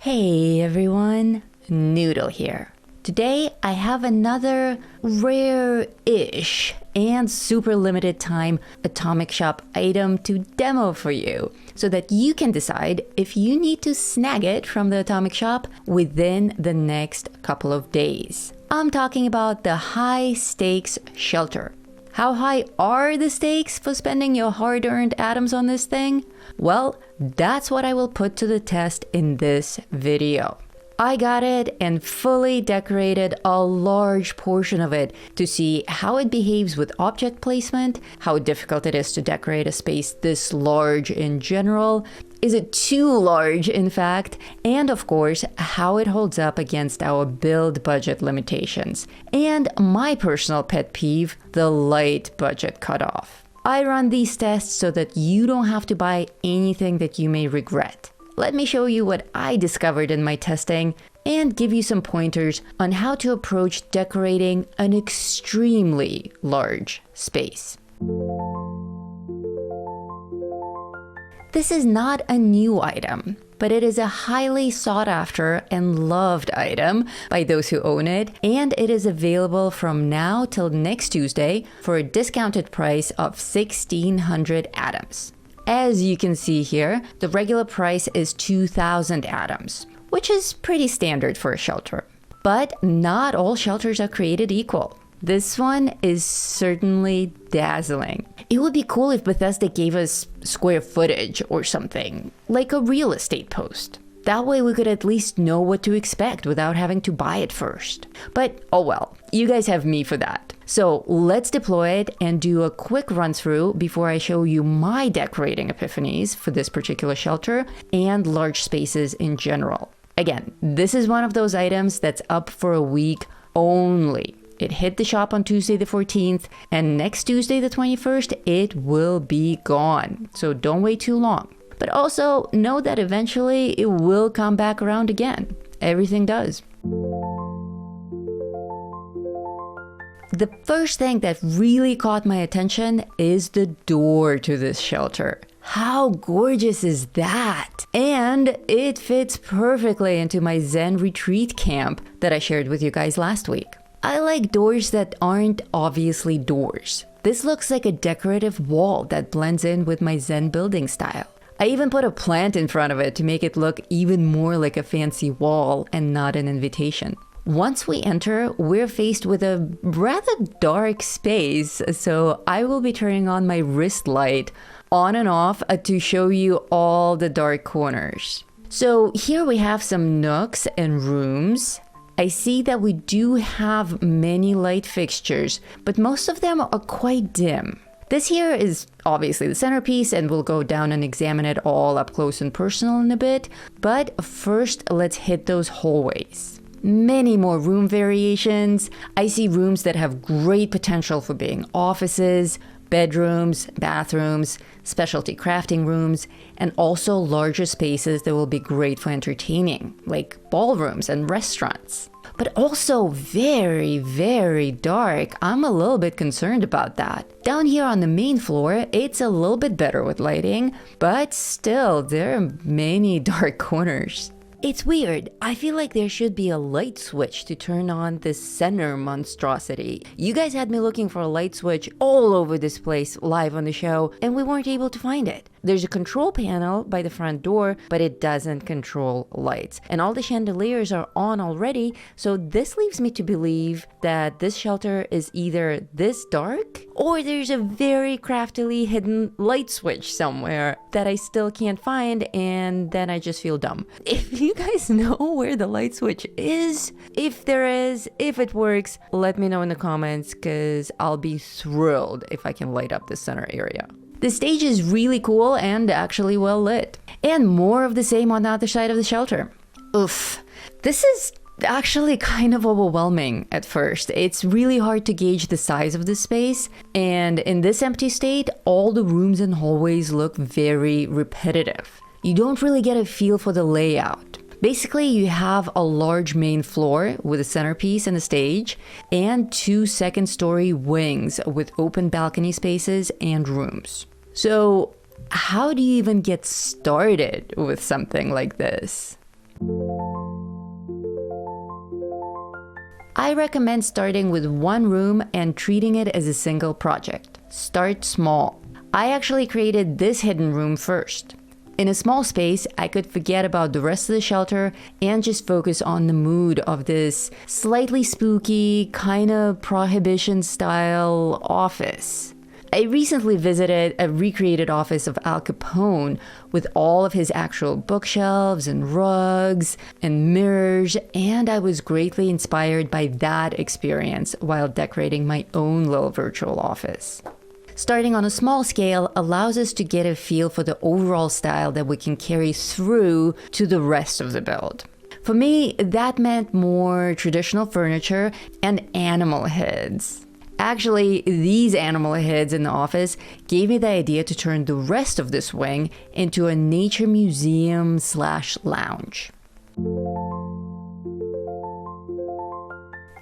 Hey everyone, Noodle here. Today I have another rare-ish and super limited time Atomic Shop item to demo for you so that you can decide if you need to snag it from the Atomic Shop within the next couple of days. I'm talking about the high stakes shelter. How high are the stakes for spending your hard-earned atoms on this thing? Well, that's what I will put to the test in this video. I got it and fully decorated a large portion of it to see how it behaves with object placement, how difficult it is to decorate a space this large in general, is it too large in fact, and of course, how it holds up against our build budget limitations, and my personal pet peeve, the light budget cutoff. I run these tests so that you don't have to buy anything that you may regret. Let me show you what I discovered in my testing and give you some pointers on how to approach decorating an extremely large space. This is not a new item, but it is a highly sought after and loved item by those who own it, and it is available from now till next Tuesday for a discounted price of 1,600 atoms. As you can see here, the regular price is 2,000 atoms, which is pretty standard for a shelter. But not all shelters are created equal. This one is certainly dazzling. It would be cool if Bethesda gave us square footage or something, like a real estate post. That way we could at least know what to expect without having to buy it first. But oh well, you guys have me for that. So let's deploy it and do a quick run through before I show you my decorating epiphanies for this particular shelter and large spaces in general. Again, this is one of those items that's up for a week only. It hit the shop on Tuesday the 14th, and next Tuesday the 21st, it will be gone. So don't wait too long. But also know that eventually it will come back around again. Everything does. The first thing that really caught my attention is the door to this shelter. How gorgeous is that? And it fits perfectly into my Zen retreat camp that I shared with you guys last week. I like doors that aren't obviously doors. This looks like a decorative wall that blends in with my Zen building style. I even put a plant in front of it to make it look even more like a fancy wall and not an invitation. Once we enter, we're faced with a rather dark space, so I will be turning on my wrist light on and off to show you all the dark corners. So here we have some nooks and rooms. I see that we do have many light fixtures, but most of them are quite dim. This here is obviously the centerpiece, and we'll go down and examine it all up close and personal in a bit. But first, let's hit those hallways. Many more room variations. I see rooms that have great potential for being offices, bedrooms, bathrooms, specialty crafting rooms, and also larger spaces that will be great for entertaining, like ballrooms and restaurants. But also very, very dark. I'm a little bit concerned about that. Down here on the main floor, it's a little bit better with lighting, but still, there are many dark corners. It's weird. I feel like there should be a light switch to turn on this center monstrosity. You guys had me looking for a light switch all over this place live on the show, and we weren't able to find it. There's a control panel by the front door, but it doesn't control lights. And all the chandeliers are on already, so this leaves me to believe that this shelter is either this dark, or there's a very craftily hidden light switch somewhere that I still can't find, and then I just feel dumb. If you guys know where the light switch is, if there is, if it works, let me know in the comments, because I'll be thrilled if I can light up this center area. The stage is really cool and actually well lit. And more of the same on the other side of the shelter. Oof. This is actually kind of overwhelming at first. It's really hard to gauge the size of the space. And in this empty state, all the rooms and hallways look very repetitive. You don't really get a feel for the layout. Basically, you have a large main floor with a centerpiece and a stage, and 2 second-story wings with open balcony spaces and rooms. So how do you even get started with something like this? I recommend starting with one room and treating it as a single project. Start small. I actually created this hidden room first. In a small space, I could forget about the rest of the shelter and just focus on the mood of this slightly spooky, kind of prohibition-style office. I recently visited a recreated office of Al Capone with all of his actual bookshelves and rugs and mirrors, and I was greatly inspired by that experience while decorating my own little virtual office. Starting on a small scale allows us to get a feel for the overall style that we can carry through to the rest of the build. For me, that meant more traditional furniture and animal heads. Actually, these animal heads in the office gave me the idea to turn the rest of this wing into a nature museum/lounge.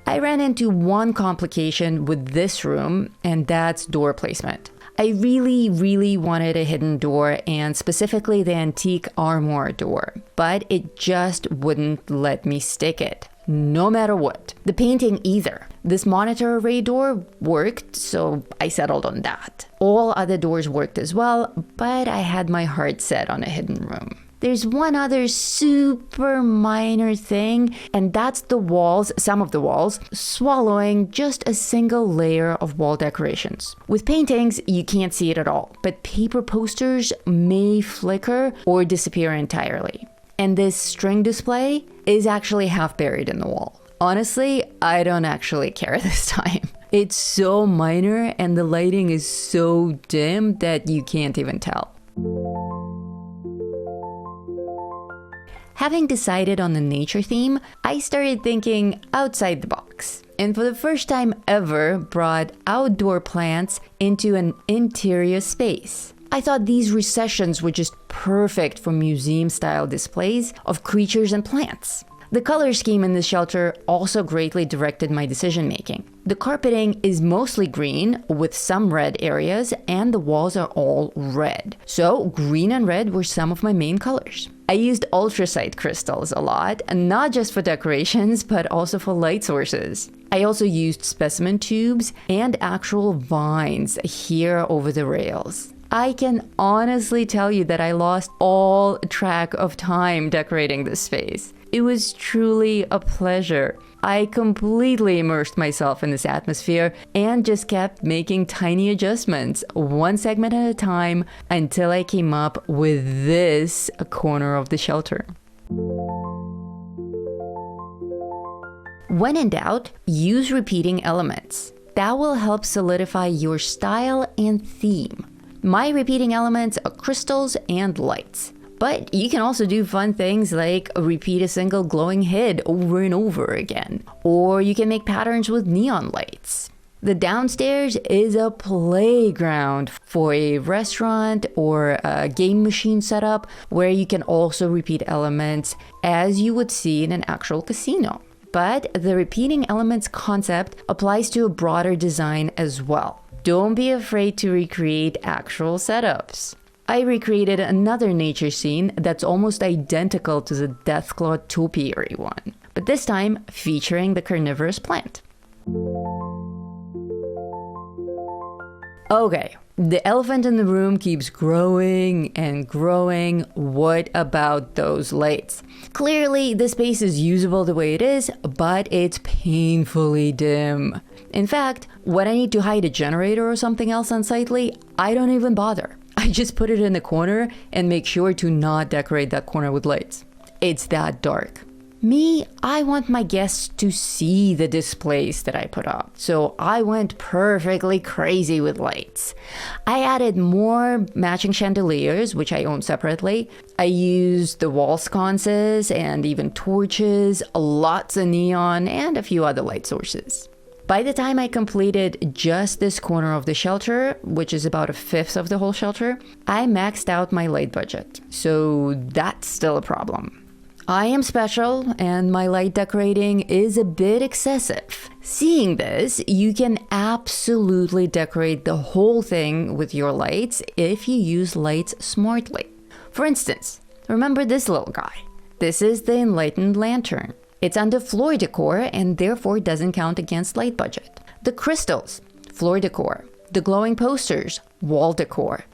I ran into one complication with this room, and that's door placement. I really wanted a hidden door, and specifically the antique armoire door, but it just wouldn't let me stick it, no matter what. The painting either. This monitor array door worked, so I settled on that. All other doors worked as well, but I had my heart set on a hidden room. There's one other super minor thing, and that's the walls, some of the walls, swallowing just a single layer of wall decorations. With paintings, you can't see it at all, but paper posters may flicker or disappear entirely. And this string display is actually half buried in the wall. Honestly, I don't actually care this time. It's so minor and the lighting is so dim that you can't even tell. Having decided on the nature theme, I started thinking outside the box. And for the first time ever, brought outdoor plants into an interior space. I thought these recessions were just perfect for museum-style displays of creatures and plants. The color scheme in this shelter also greatly directed my decision-making. The carpeting is mostly green with some red areas, and the walls are all red. So green and red were some of my main colors. I used ultracite crystals a lot, and not just for decorations, but also for light sources. I also used specimen tubes and actual vines here over the rails. I can honestly tell you that I lost all track of time decorating this space. It was truly a pleasure. I completely immersed myself in this atmosphere and just kept making tiny adjustments, one segment at a time, until I came up with this corner of the shelter. When in doubt, use repeating elements. That will help solidify your style and theme. My repeating elements are crystals and lights. But you can also do fun things like repeat a single glowing head over and over again. Or you can make patterns with neon lights. The downstairs is a playground for a restaurant or a game machine setup where you can also repeat elements as you would see in an actual casino. But the repeating elements concept applies to a broader design as well. Don't be afraid to recreate actual setups. I recreated another nature scene that's almost identical to the Deathclaw topiary one, but this time featuring the carnivorous plant. Okay, the elephant in the room keeps growing and growing. What about those lights? Clearly, the space is usable the way it is, but it's painfully dim. In fact, when I need to hide a generator or something else unsightly, I don't even bother. I just put it in the corner and make sure to not decorate that corner with lights. It's that dark. Me, I want my guests to see the displays that I put up, so I went perfectly crazy with lights. I added more matching chandeliers, which I own separately. I used the wall sconces and even torches, lots of neon, and a few other light sources. By the time I completed just this corner of the shelter, which is about a fifth of the whole shelter, I maxed out my light budget. So that's still a problem. I am special and my light decorating is a bit excessive. Seeing this, you can absolutely decorate the whole thing with your lights if you use lights smartly. For instance, remember this little guy? This is the Enlightened Lantern. It's under floor decor and therefore doesn't count against light budget. The crystals, floor decor. The glowing posters, wall decor.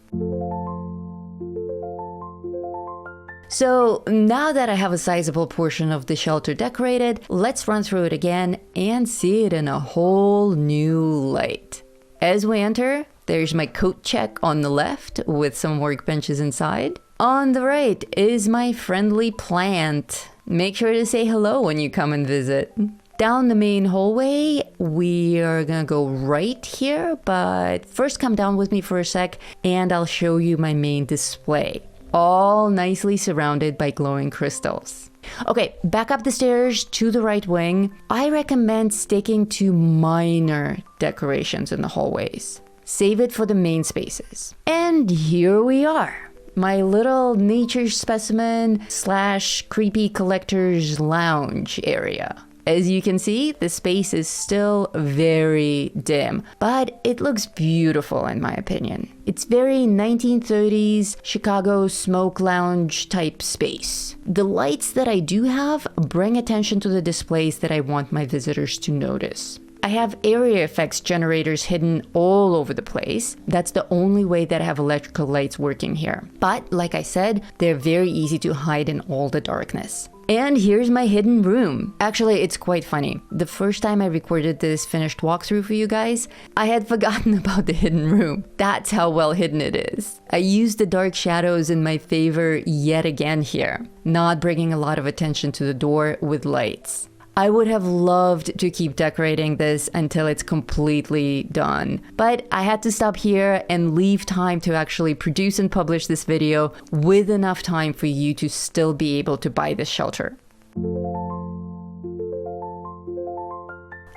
So now that I have a sizable portion of the shelter decorated, let's run through it again and see it in a whole new light. As we enter, there's my coat check on the left with some workbenches inside. On the right is my friendly plant. Make sure to say hello when you come and visit. Down the main hallway, we are gonna go right here, but first come down with me for a sec and I'll show you my main display. All nicely surrounded by glowing crystals. Okay, back up the stairs to the right wing. I recommend sticking to minor decorations in the hallways. Save it for the main spaces. And here we are. My little nature specimen / creepy collector's lounge area. As you can see, the space is still very dim, but it looks beautiful in my opinion. It's very 1930s Chicago smoke lounge type space. The lights that I do have bring attention to the displays that I want my visitors to notice. I have area effects generators hidden all over the place. That's the only way that I have electrical lights working here. But like I said, they're very easy to hide in all the darkness. And here's my hidden room. Actually, it's quite funny. The first time I recorded this finished walkthrough for you guys, I had forgotten about the hidden room. That's how well hidden it is. I used the dark shadows in my favor yet again here, not bringing a lot of attention to the door with lights. I would have loved to keep decorating this until it's completely done, but I had to stop here and leave time to actually produce and publish this video with enough time for you to still be able to buy this shelter.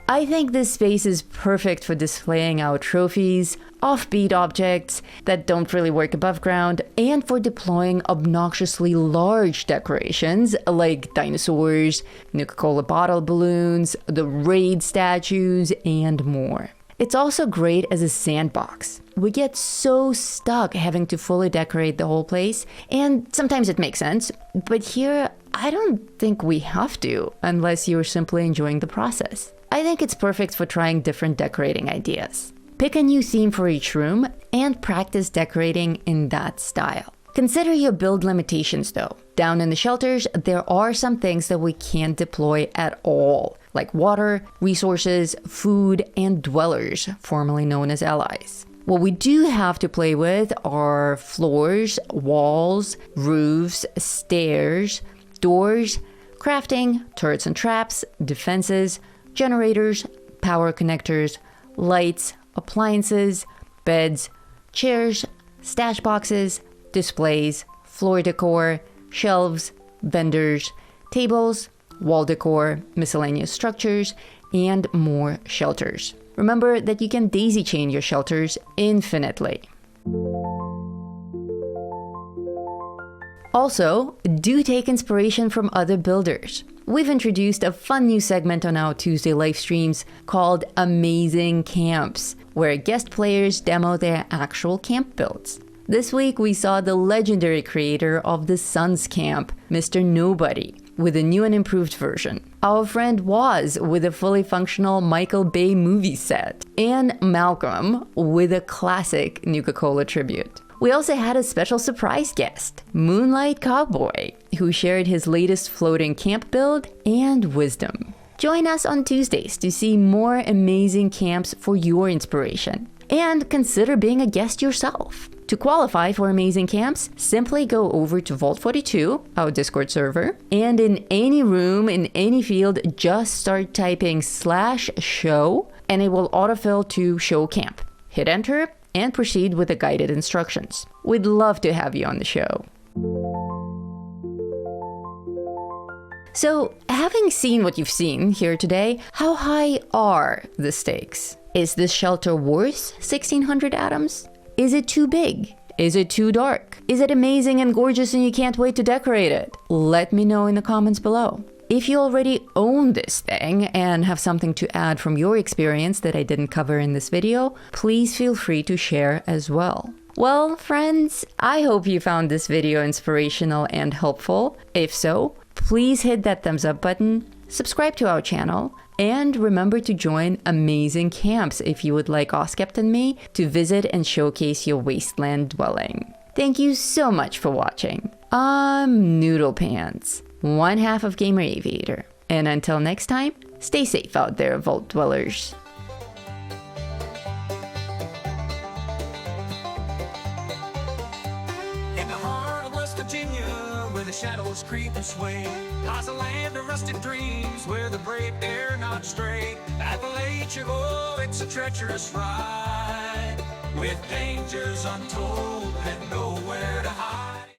I think this space is perfect for displaying our trophies, offbeat objects that don't really work above ground, and for deploying obnoxiously large decorations like dinosaurs, Nuka-Cola bottle balloons, the Raid statues, and more. It's also great as a sandbox. We get so stuck having to fully decorate the whole place, and sometimes it makes sense, but here I don't think we have to, unless you're simply enjoying the process. I think it's perfect for trying different decorating ideas. Pick a new theme for each room and practice decorating in that style. Consider your build limitations though. Down in the shelters, there are some things that we can't deploy at all, like water, resources, food, and dwellers, formerly known as allies. What we do have to play with are floors, walls, roofs, stairs, doors, crafting, turrets and traps, defenses, generators, power connectors, lights, appliances, beds, chairs, stash boxes, displays, floor decor, shelves, vendors, tables, wall decor, miscellaneous structures, and more shelters. Remember that you can daisy chain your shelters infinitely. Also, do take inspiration from other builders. We've introduced a fun new segment on our Tuesday live streams called Amazing Camps, where guest players demo their actual camp builds. This week, we saw the legendary creator of the Suns Camp, Mr. Nobody, with a new and improved version. Our friend Waz with a fully functional Michael Bay movie set, and Malcolm with a classic Nuka-Cola tribute. We also had a special surprise guest, Moonlight Cowboy, who shared his latest floating camp build and wisdom. Join us on Tuesdays to see more amazing camps for your inspiration. And consider being a guest yourself. To qualify for amazing camps, simply go over to Vault 42, our Discord server, and in any room, in any field, just start typing /show, and it will autofill to show camp. Hit enter, and proceed with the guided instructions. We'd love to have you on the show. So, having seen what you've seen here today, how high are the stakes? Is this shelter worth 1,600 atoms? Is it too big? Is it too dark? Is it amazing and gorgeous and you can't wait to decorate it? Let me know in the comments below. If you already own this thing and have something to add from your experience that I didn't cover in this video, please feel free to share as well. Well, friends, I hope you found this video inspirational and helpful. If so, please hit that thumbs up button, subscribe to our channel, and remember to join amazing camps if you would like Oskept and me to visit and showcase your wasteland dwelling. Thank you so much for watching. I'm Noodle Pants, one half of Gamer Aviator. And until next time, stay safe out there, Vault Dwellers. In the heart of West Virginia, where the shadows creep and sway, lies a land of rusted dreams, where the brave dare not stray. Appalachia, oh, it's a treacherous ride, with dangers untold and nowhere to hide.